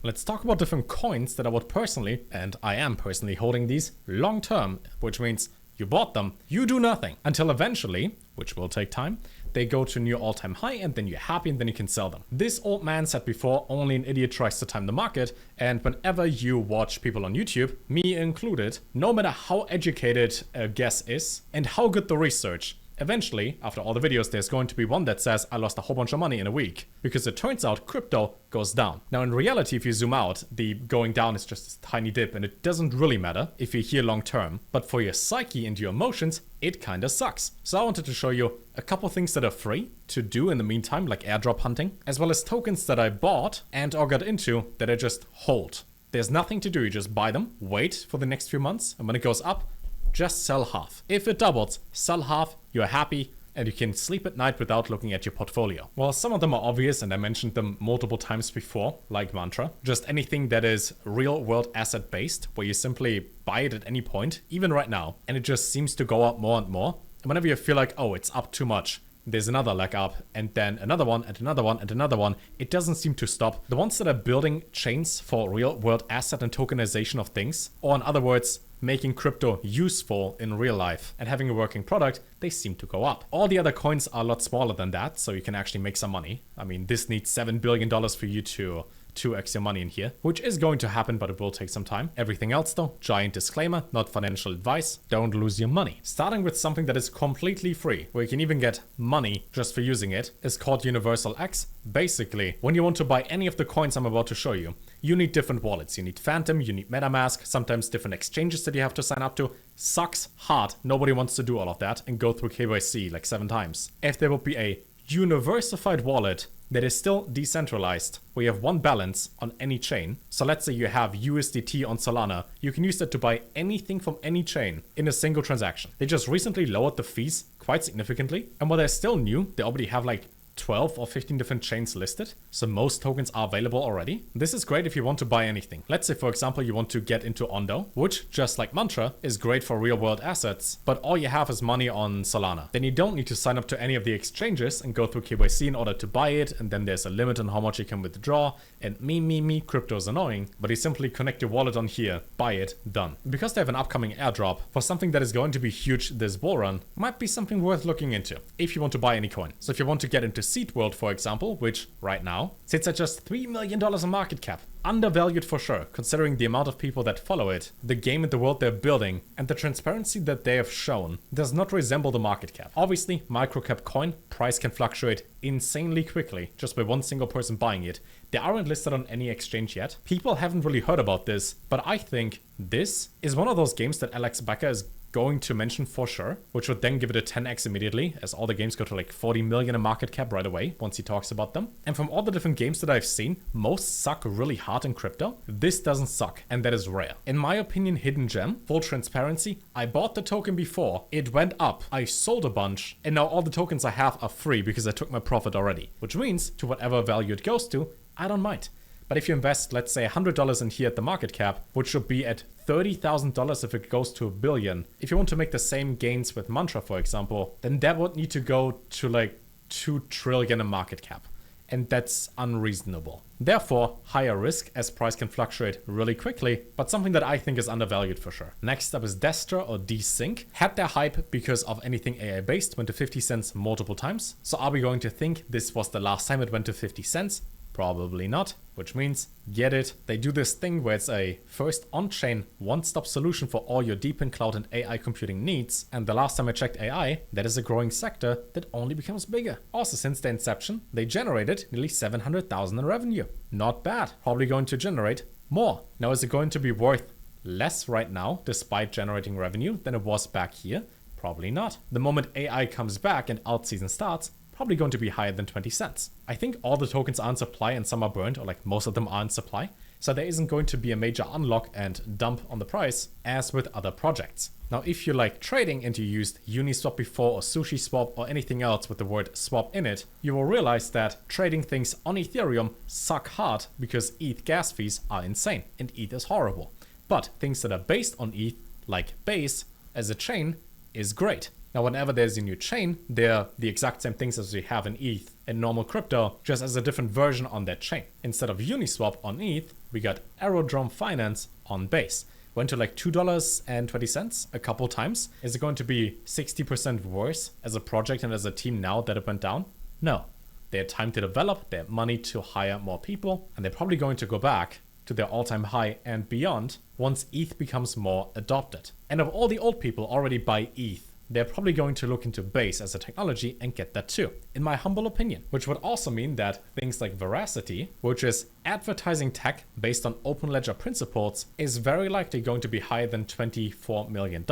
Let's talk about different coins that I would personally, and I am personally holding these long term, which means you bought them, you do nothing until eventually, which will take time, they go to a new all-time high and then you're happy and then you can sell them. This old man said before, only an idiot tries to time the market, and whenever you watch people on YouTube, me included, no matter how educated a guess is and how good the research, eventually, after all the videos, there's going to be one that says I lost a whole bunch of money in a week because it turns out crypto goes down. Now, in reality, if you zoom out, the going down is just a tiny dip and it doesn't really matter if you're here long term. But for your psyche and your emotions, it kinda sucks. So I wanted to show you a couple things that are free to do in the meantime, like airdrop hunting, as well as tokens that I bought and or got into that I just hold. There's nothing to do, you just buy them, wait for the next few months, and when it goes up, just sell half. If it doubles, sell half, you're happy, and you can sleep at night without looking at your portfolio. Well, some of them are obvious and I mentioned them multiple times before, like Mantra. Just anything that is real world asset based, where you simply buy it at any point, even right now, and it just seems to go up more and more. And whenever you feel like, oh, it's up too much, there's another leg up, and then another one, and another one, and another one. It doesn't seem to stop. The ones that are building chains for real world asset and tokenization of things, or in other words, making crypto useful in real life and having a working product, they seem to go up. All the other coins are a lot smaller than that, so you can actually make some money. I mean, this needs $7 billion for you to 2x your money in here, which is going to happen, but it will take some time. Everything else though, giant disclaimer, not financial advice, don't lose your money. Starting with something that is completely free, where you can even get money just for using it, is called Universal X. Basically, when you want to buy any of the coins I'm about to show you, you need different wallets. You need Phantom, you need MetaMask, sometimes different exchanges that you have to sign up to. Sucks hard. Nobody wants to do all of that and go through KYC like 7 times. If there would be a universified wallet that is still decentralized, where you have one balance on any chain. So let's say you have USDT on Solana. You can use that to buy anything from any chain in a single transaction. They just recently lowered the fees quite significantly. And while they're still new, they already have like 12 or 15 different chains listed, so most tokens are available already. This is great if you want to buy anything. Let's say, for example, you want to get into Ondo, which, just like Mantra, is great for real-world assets, but all you have is money on Solana. Then you don't need to sign up to any of the exchanges and go through KYC in order to buy it, and then there's a limit on how much you can withdraw, and me, crypto's annoying, but you simply connect your wallet on here, buy it, done. Because they have an upcoming airdrop for something that is going to be huge this bull run, might be something worth looking into if you want to buy any coin. So if you want to get into Seed World, for example, which right now sits at just $3 million in market cap. Undervalued for sure, considering the amount of people that follow it, the game and the world they're building, and the transparency that they have shown does not resemble the market cap. Obviously, microcap coin price can fluctuate insanely quickly just by one single person buying it. They aren't listed on any exchange yet. People haven't really heard about this, but I think this is one of those games that Alex Becker is going to mention for sure, which would then give it a 10x immediately, as all the games go to like 40 million in market cap right away once he talks about them. And from all the different games that I've seen, most suck really hard in crypto. This doesn't suck, and that is rare. In my opinion, hidden gem, full transparency, I bought the token before, it went up, I sold a bunch, and now all the tokens I have are free because I took my profit already, which means to whatever value it goes to, I don't mind. But if you invest, let's say $100 in here at the market cap, which should be at $30,000 if it goes to $1 billion. If you want to make the same gains with Mantra, for example, then that would need to go to like 2 trillion in market cap. And that's unreasonable. Therefore, higher risk as price can fluctuate really quickly, but something that I think is undervalued for sure. Next up is Destra or Desync. Had their hype because of anything AI based, went to 50 cents multiple times. So are we going to think this was the last time it went to 50 cents? Probably not, which means get it. They do this thing where it's a first on-chain one-stop solution for all your deep in cloud and AI computing needs. And the last time I checked AI, that is a growing sector that only becomes bigger. Also, since their inception, they generated nearly 700,000 in revenue. Not bad. Probably going to generate more. Now, is it going to be worth less right now, despite generating revenue, than it was back here? Probably not. The moment AI comes back and alt season starts, probably going to be higher than 20 cents. I think all the tokens are in supply and some are burned, or like most of them are in supply. So there isn't going to be a major unlock and dump on the price as with other projects. Now, if you like trading and you used Uniswap before or SushiSwap or anything else with the word swap in it, you will realize that trading things on Ethereum suck hard because ETH gas fees are insane and ETH is horrible. But things that are based on ETH, like Base as a chain, is great. Now, whenever there's a new chain, they're the exact same things as we have in ETH and normal crypto, just as a different version on that chain. Instead of Uniswap on ETH, we got Aerodrome Finance on Base. Went to like $2.20 a couple times. Is it going to be 60% worse as a project and as a team now that it went down? No. They had time to develop, they had money to hire more people, and they're probably going to go back to their all-time high and beyond once ETH becomes more adopted. And if all the old people already buy ETH, they're probably going to look into Base as a technology and get that too, in my humble opinion. Which would also mean that things like Veracity, which is advertising tech based on open ledger principles, is very likely going to be higher than $24 million,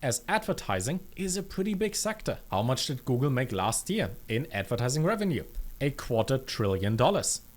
as advertising is a pretty big sector. How much did Google make last year in advertising revenue? $250 billion.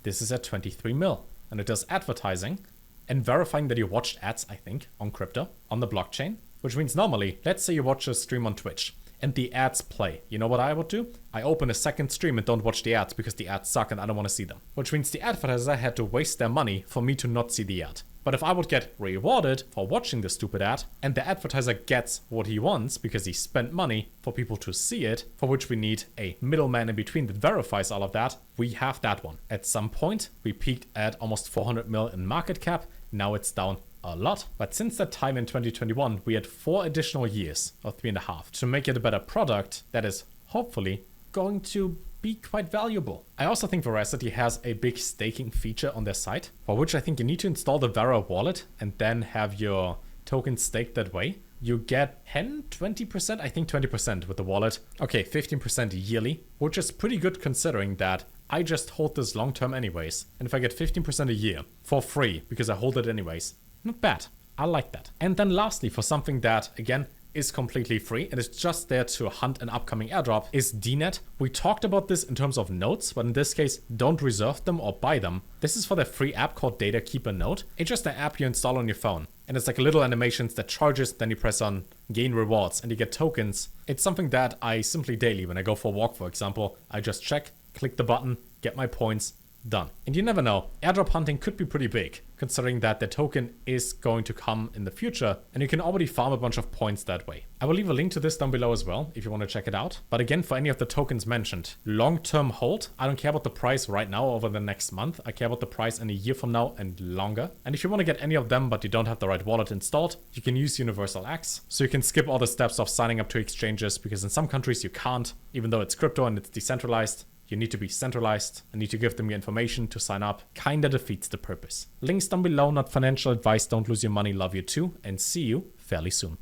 This is at 23 mil. And it does advertising and verifying that you watched ads, I think, on crypto, on the blockchain. Which means normally, let's say you watch a stream on Twitch and the ads play. You know what I would do? I open a second stream and don't watch the ads because the ads suck and I don't want to see them. Which means the advertiser had to waste their money for me to not see the ad. But if I would get rewarded for watching the stupid ad and the advertiser gets what he wants because he spent money for people to see it, for which we need a middleman in between that verifies all of that, we have that one. At some point, we peaked at almost 400 mil in market cap. Now it's down a lot, but since that time in 2021 we had 4 additional years, or 3.5, to make it a better product that is hopefully going to be quite valuable. I also think Veracity has a big staking feature on their site, for which I think you need to install the Vera wallet and then have your tokens staked that way. You get 20%, I think 20% with the wallet. Okay, 15% yearly, which is pretty good considering that I just hold this long term anyways. And if I get 15% a year for free because I hold it anyways, not bad. I like that. And then lastly, for something that, again, is completely free and is just there to hunt an upcoming airdrop, is DNet. We talked about this in terms of notes, but in this case, don't reserve them or buy them. This is for their free app called Data Keeper Note. It's just an app you install on your phone. And it's like little animations that charges, then you press on gain rewards and you get tokens. It's something that I simply daily, when I go for a walk, for example, I just check, click the button, get my points, done. And you never know, airdrop hunting could be pretty big, considering that the token is going to come in the future, and you can already farm a bunch of points that way. I will leave a link to this down below as well, if you want to check it out. But again, for any of the tokens mentioned, long-term hold, I don't care about the price right now over the next month. I care about the price in a year from now and longer. And if you want to get any of them, but you don't have the right wallet installed, you can use Universal X. So you can skip all the steps of signing up to exchanges, because in some countries you can't, even though it's crypto and it's decentralized. You need to be centralized and need to give them your information to sign up. Kinda defeats the purpose. Links down below, not financial advice. Don't lose your money. Love you too, and see you fairly soon.